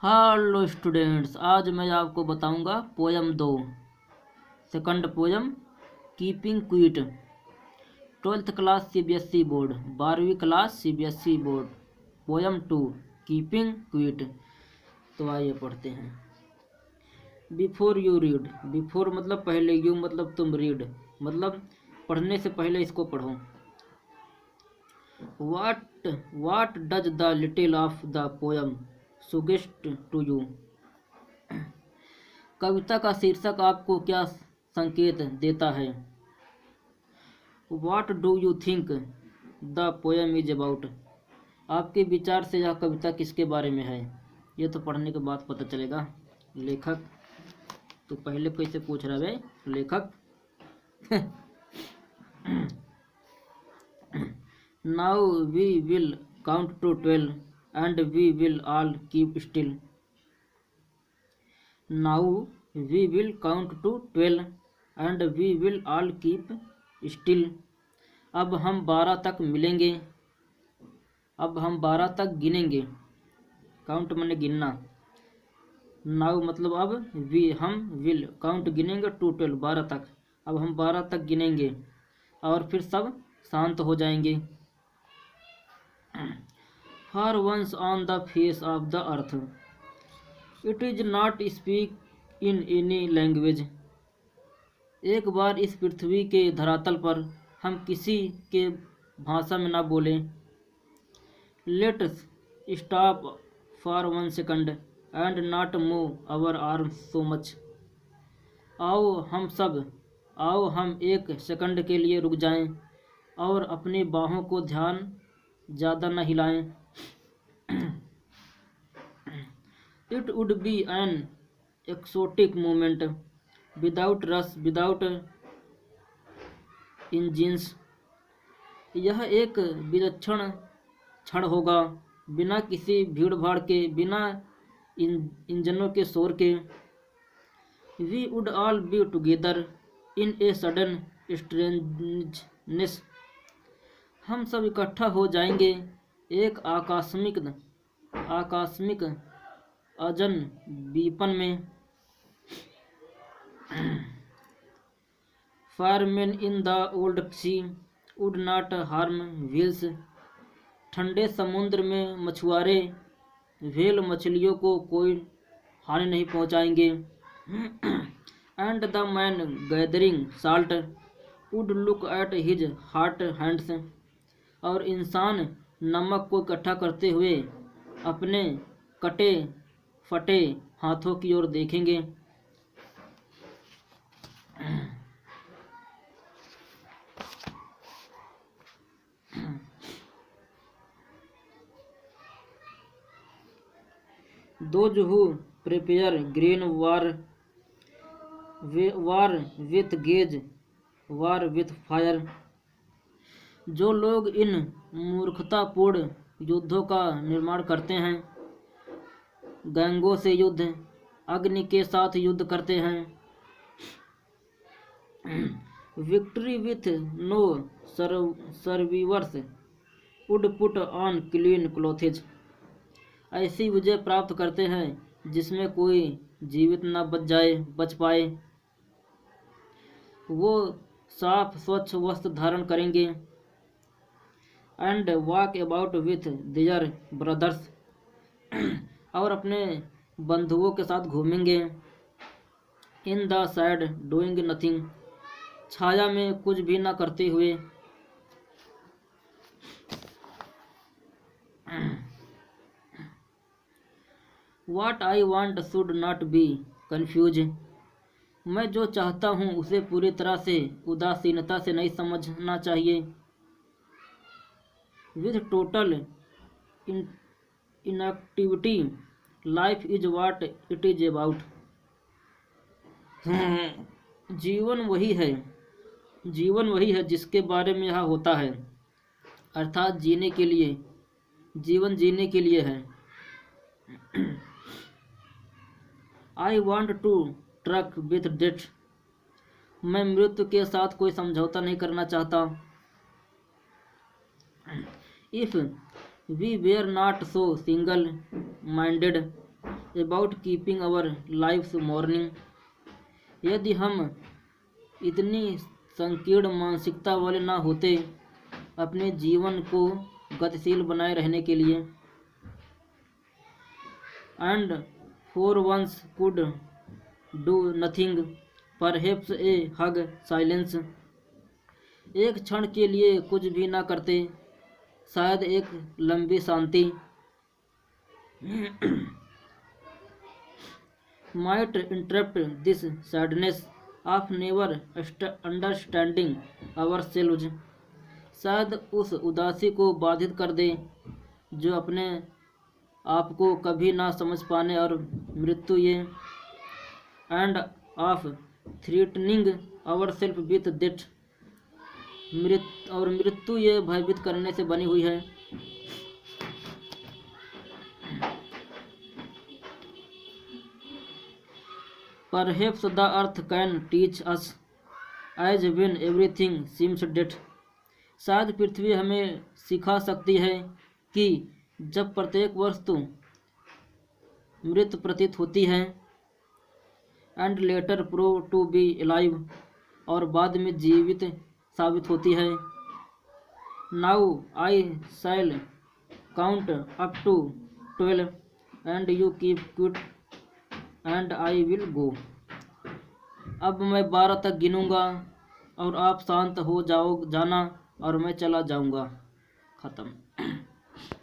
Hello students, आज मैं आपको बताऊंगा poem 2 second poem keeping quiet. 12th class CBSE board, 12वीं class CBSE board, poem 2 keeping quiet. तो आइए पढ़ते हैं। बिफोर यू रीड, बिफोर मतलब पहले, यू मतलब तुम, रीड मतलब पढ़ने से पहले इसको पढ़ो। What does the little of the poem suggest to you. कविता का शीर्षक आपको क्या संकेत देता है। What do you think the poem is about. आपके विचार से यह कविता किसके बारे में है, ये तो पढ़ने के बाद पता चलेगा। लेखक तो पहले कैसे पूछ रहा है लेखक। Now we will count to 12 and we will all keep still. Now we will count to 12 and we will all keep still. अब हम 12 तक मिलेंगे, अब हम 12 तक गिनेंगे। काउंट मैंने गिनना, नाउ मतलब अब, हम विल काउंट गिनेंगे टू 12 12 तक। अब हम 12 तक गिनेंगे और फिर सब शांत हो जाएंगे। For once on the face of the earth, it is not speak in any language. एक बार इस पृथ्वी के धरातल पर हम किसी के भाषा में ना बोलें। Let us stop for 1 second and not move our arms so much. आओ हम 1 सेकंड के लिए रुक जाएं और अपनी बाहों को ज़्यादा न हिलाएं। It would be an exotic moment without rush, without engines. यह एक विलक्षण क्षण होगा बिना किसी भीड़ भाड़ के, बिना इंजनों के शोर के। We would all be together in a sudden strangeness. हम सब इकट्ठा हो जाएंगे एक आकस्मिक अजनबीपन में। Fireman in the old sea would not harm whales. ठंडे समुद्र में मछुआरे व्हेल मछलियों को कोई हानि नहीं पहुंचाएंगे। And the man gathering salt would look at his hot hands. और इंसान नमक को इकट्ठा करते हुए अपने कटे फटे हाथों की ओर देखेंगे। Those who prepare green war with gauge, war with fire. जो लोग इन मूर्खतापूर्ण युद्धों का निर्माण करते हैं, गैंगों से युद्ध, अग्नि के साथ युद्ध करते हैं। Victory with no survivors would put on clean clothes. ऐसी विजय प्राप्त करते हैं जिसमें कोई जीवित न बच पाए। वो साफ स्वच्छ वस्त्र धारण करेंगे। And walk about with their brothers. और अपने बंधुओं के साथ घूमेंगे। In the shade doing nothing. छाया में कुछ भी ना करते हुए। What I want should not be confused. मैं जो चाहता हूँ उसे पूरी तरह से उदासीनता से नहीं समझना चाहिए। With total inactivity, life is what it is about. जीवन वही है जिसके बारे में यह होता है, अर्थात जीवन जीने के लिए है। I want to truck with death. मैं मृत्यु के साथ कोई समझौता नहीं करना चाहता। If we were not so single-minded, about keeping our lives moving. यदि हम इतनी संकीर्ण मानसिकता वाले ना होते अपने जीवन को गतिशील बनाए रहने के लिए। And for once could do nothing, perhaps a huge silence. एक क्षण के लिए कुछ भी ना करते, शायद एक लंबी शांति। Might interrupt this sadness of never understanding ourselves. शायद उस उदासी को बाधित कर दे जो अपने आप को कभी ना समझ पाने, और मृत्यु ये and of threatening ourselves with death. मृत्यु ये भयभीत करने से बनी हुई है। Perhaps the earth can teach us as when everything seems dead। शायद पृथ्वी हमें सिखा सकती है कि जब प्रत्येक वस्तु मृत प्रतीत होती है। And later prove to be alive, और बाद में जीवित साबित होती है। Now I shall count up to 12 and you keep quiet and I will go. अब मैं 12 तक गिनूंगा और आप शांत हो जाना, और मैं चला जाऊंगा। ख़त्म।